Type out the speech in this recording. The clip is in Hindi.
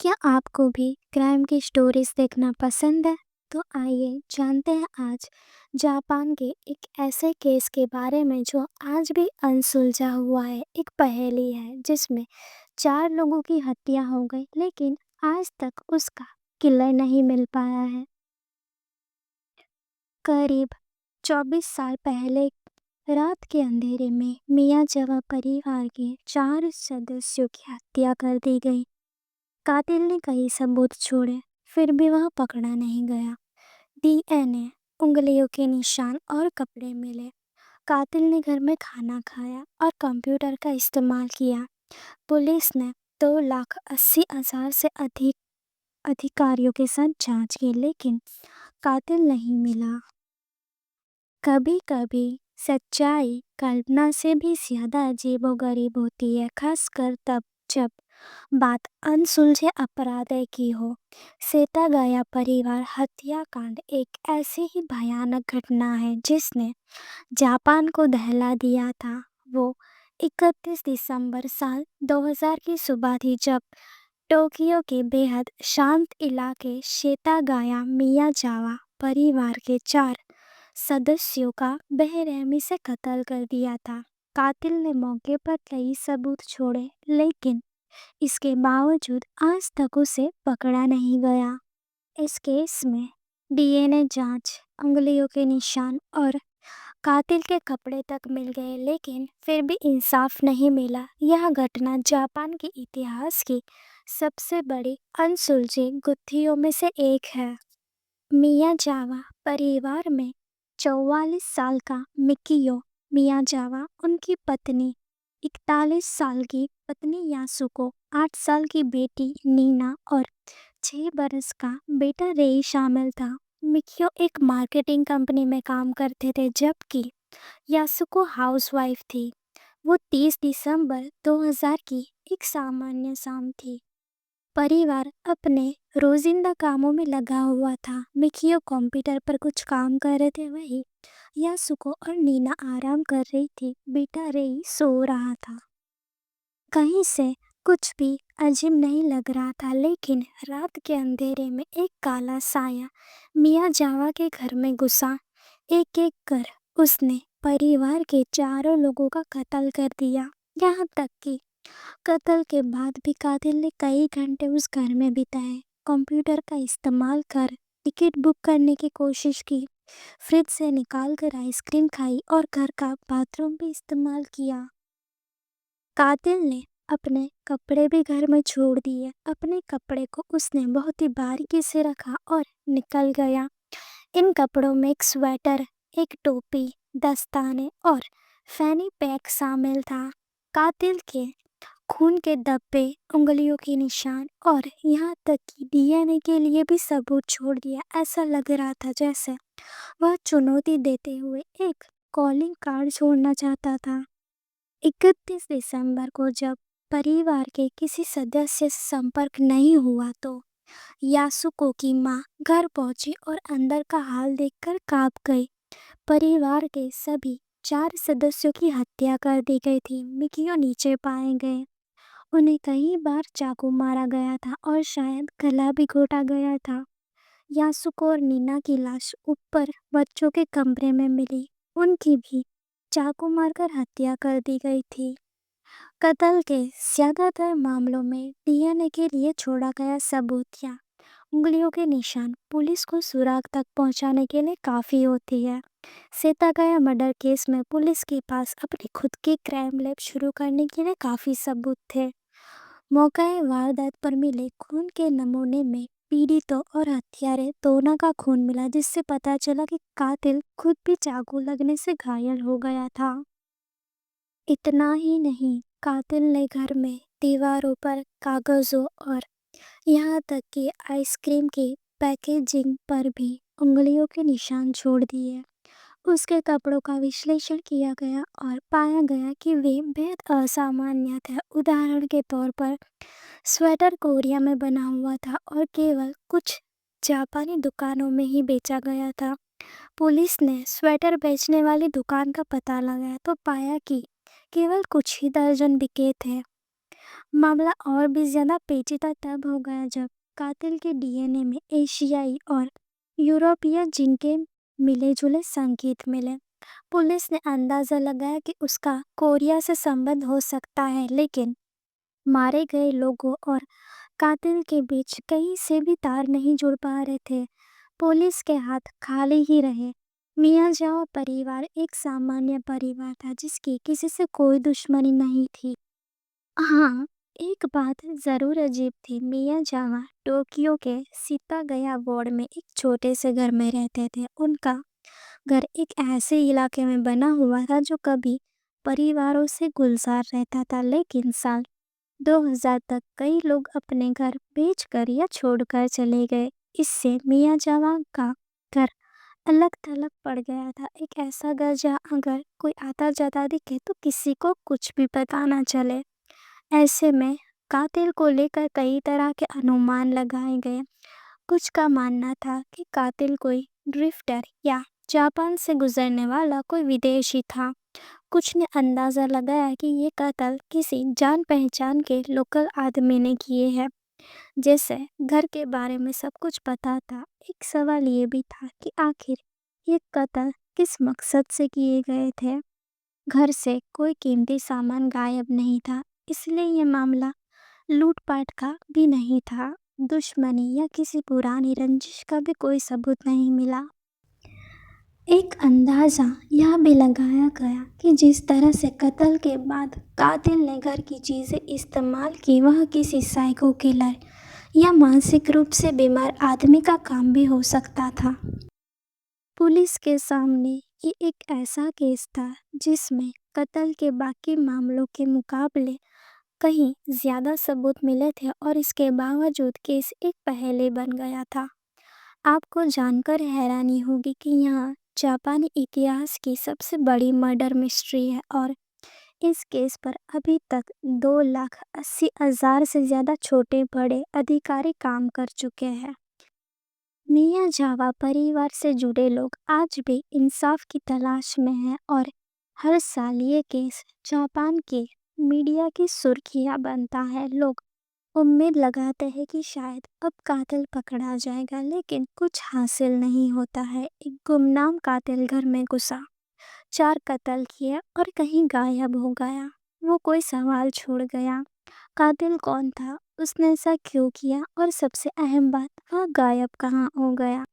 क्या आपको भी क्राइम की स्टोरीज देखना पसंद है? तो आइए जानते हैं आज जापान के एक ऐसे केस के बारे में जो आज भी अनसुलझा हुआ है। एक पहेली है जिसमें 4 लोगों की हत्या हो गई लेकिन आज तक उसका किलर नहीं मिल पाया है। करीब 24 साल पहले रात के अंधेरे में मियाजावा परिवार के 4 सदस्यों की हत्या कर दी गई। कातिल ने कई सबूत छोड़े, फिर भी वह पकड़ा नहीं गया। डीएनए, उंगलियों के निशान और कपड़े मिले। कातिल ने घर में खाना खाया और कंप्यूटर का इस्तेमाल किया। पुलिस ने 2,80,000 से अधिक अधिकारियों के साथ जांच की लेकिन कातिल नहीं मिला। कभी कभी सच्चाई कल्पना से भी ज्यादा अजीबोगरीब होती है, खासकर तब जब बात अनसुलझे अपराध की हो। सेटागाया परिवार हत्याकांड एक ऐसी ही भयानक घटना है जिसने जापान को दहला दिया था। वो 31 दिसंबर साल 2000 की सुबह थी जब टोक्यो के बेहद शांत इलाके सेटागाया मियाजावा परिवार के 4 सदस्यों का बेरहमी से कत्ल कर दिया था। कातिल ने मौके पर कई सबूत छोड़े लेकिन इसके बावजूद आज तक उसे पकड़ा नहीं गया। इस केस में डीएनए जांच, उंगलियों के निशान और कातिल के कपड़े तक मिल गए लेकिन फिर भी इंसाफ नहीं मिला। यह घटना जापान के इतिहास की सबसे बड़ी अनसुलझी गुत्थियों में से एक है। मियाजावा परिवार में 44 साल का मिकियो मियाजावा, उनकी पत्नी 41 साल की पत्नी यासुको, 8 साल की बेटी नीना और 6 बरस का बेटा रेई शामिल था। मिकियो एक मार्केटिंग कंपनी में काम करते थे जबकि यासुको हाउसवाइफ थी। वो 30 दिसंबर 2000 की एक सामान्य शाम थी। परिवार अपने रोजिंदा कामों में लगा हुआ था। मिकियो कंप्यूटर पर कुछ काम कर रहे थे, वही यासुको और नीना आराम कर रही थी। बेटा रेई सो रहा था। कहीं से कुछ भी अजीब नहीं लग रहा था लेकिन रात के अंधेरे में एक काला साया मियाजावा के घर में घुसा। एक एक कर उसने परिवार के चारों लोगों का कत्ल कर दिया। यहाँ तक कि कत्ल के बाद भी कातिल ने कई घंटे उस घर में बिताए। कंप्यूटर का इस्तेमाल कर टिकट बुक करने की कोशिश की, फ्रिज से निकाल कर आइसक्रीम खाई और घर का बाथरूम भी इस्तेमाल किया। कातिल ने अपने कपड़े भी घर में छोड़ दिए। अपने कपड़े को उसने बहुत ही बारीकी से रखा और निकल गया। इन कपड़ों में एक स्वेटर, एक टोपी, दस्ताने और फैनी पैक शामिल था। कातिल के खून के धब्बे, उंगलियों के निशान और यहाँ तक कि डीएनए के लिए भी सबूत छोड़ दिया। ऐसा लग रहा था जैसे वह चुनौती देते हुए एक कॉलिंग कार्ड छोड़ना चाहता था। 31 दिसंबर को जब परिवार के किसी सदस्य से संपर्क नहीं हुआ तो यासुको की मां घर पहुंची और अंदर का हाल देखकर कांप गई। परिवार के सभी 4 सदस्यों की हत्या कर दी गई थी। मिकियो नीचे पाए गए। उन्हें कई बार चाकू मारा गया था और शायद गला भी घोटा गया था। यासुको और नीना की लाश ऊपर बच्चों के कमरे में मिली। उनकी भी चाकू मारकर हत्या कर दी गई थी। कत्ल के ज्यादातर मामलों में डीएनए के लिए छोड़ा गया सबूत या उंगलियों के निशान पुलिस को सुराग तक पहुंचाने के लिए काफी होती है। सेतागाया मर्डर केस में पुलिस के पास अपनी खुद की क्राइम लैब शुरू करने के लिए काफी सबूत थे। मौके वारदात पर मिले खून के नमूने में पीड़ितों और हत्यारे दोनों का खून मिला, जिससे पता चला कि कातिल खुद भी चाकू लगने से घायल हो गया था। इतना ही नहीं, कातिल ने घर में दीवारों पर कागजों और यहाँ तक कि आइसक्रीम की पैकेजिंग पर भी उंगलियों के निशान छोड़ दिए। उसके कपड़ों का विश्लेषण किया गया और पाया गया कि वे बेहद असामान्य थे। उदाहरण के तौर पर स्वेटर कोरिया में बना हुआ था और केवल कुछ जापानी दुकानों में ही बेचा गया था। पुलिस ने स्वेटर बेचने वाली दुकान का पता लगाया तो पाया कि केवल कुछ ही दर्जन बिके थे। मामला और भी ज्यादा पेचीदा तब हो गया जब कातिल के डीएनए में एशियाई और यूरोपीय जीन के मिले जुले संकेत मिले। पुलिस ने अंदाजा लगाया कि उसका कोरिया से संबंध हो सकता है, लेकिन मारे गए लोगों और कातिल के बीच कहीं से भी तार नहीं जुड़ पा रहे थे। पुलिस के हाथ खाली ही रहे। मियाजावा परिवार एक सामान्य परिवार था जिसकी किसी से कोई दुश्मनी नहीं थी। हाँ, एक बात जरूर अजीब थी। मियाजावा टोक्यो के शितागया वार्ड में एक छोटे से घर में रहते थे। उनका घर एक ऐसे इलाके में बना हुआ था जो कभी परिवारों से गुलजार रहता था, लेकिन साल 2000 तक कई लोग अपने घर बेचकर या छोड़कर चले गए। इससे मियाजावा का घर अलग थलग पड़ गया था। एक ऐसा घर जहाँ अगर कोई आता जाता दिखे तो किसी को कुछ भी पता ना चले। ऐसे में कातिल को लेकर कई तरह के अनुमान लगाए गए। कुछ का मानना था कि कातिल कोई ड्रिफ्टर या जापान से गुजरने वाला कोई विदेशी था। कुछ ने अंदाजा लगाया कि ये कत्ल किसी जान पहचान के लोकल आदमी ने किए हैं, जैसे घर के बारे में सब कुछ पता था। एक सवाल ये भी था कि आखिर ये कत्ल किस मकसद से किए गए थे। घर से कोई कीमती सामान गायब नहीं था, इसलिए ये मामला लूटपाट का भी नहीं था। दुश्मनी या किसी पुरानी रंजिश का भी कोई सबूत नहीं मिला। एक अंदाजा यह भी लगाया गया कि जिस तरह से कत्ल के बाद कातिल ने घर की चीजें इस्तेमाल की, वह किसी साइको किलर या मानसिक रूप से बीमार आदमी का काम भी हो सकता था। पुलिस के सामने ये एक ऐसा केस था जिसमें कत्ल के बाकी मामलों के मुकाबले कहीं ज्यादा सबूत मिले थे, और इसके बावजूद केस एक पहेली बन गया था। आपको जानकर हैरानी होगी कि यह जापानी इतिहास की सबसे बड़ी मर्डर मिस्ट्री है, और इस केस पर अभी तक 2,80,000 से ज्यादा छोटे बड़े अधिकारी काम कर चुके हैं। मियाजावा परिवार से जुड़े लोग आज भी इंसाफ की तलाश में हैं, और हर साल ये केस जापान के मीडिया की सुर्खियां बनता है। लोग उम्मीद लगाते हैं कि शायद अब कातिल पकड़ा जाएगा, लेकिन कुछ हासिल नहीं होता है। एक गुमनाम कातिल घर में घुसा, 4 कत्ल किए और कहीं गायब हो गया। वो कोई सवाल छोड़ गया। कातिल कौन था, उसने ऐसा क्यों किया, और सबसे अहम बात, वह गायब कहाँ हो गया।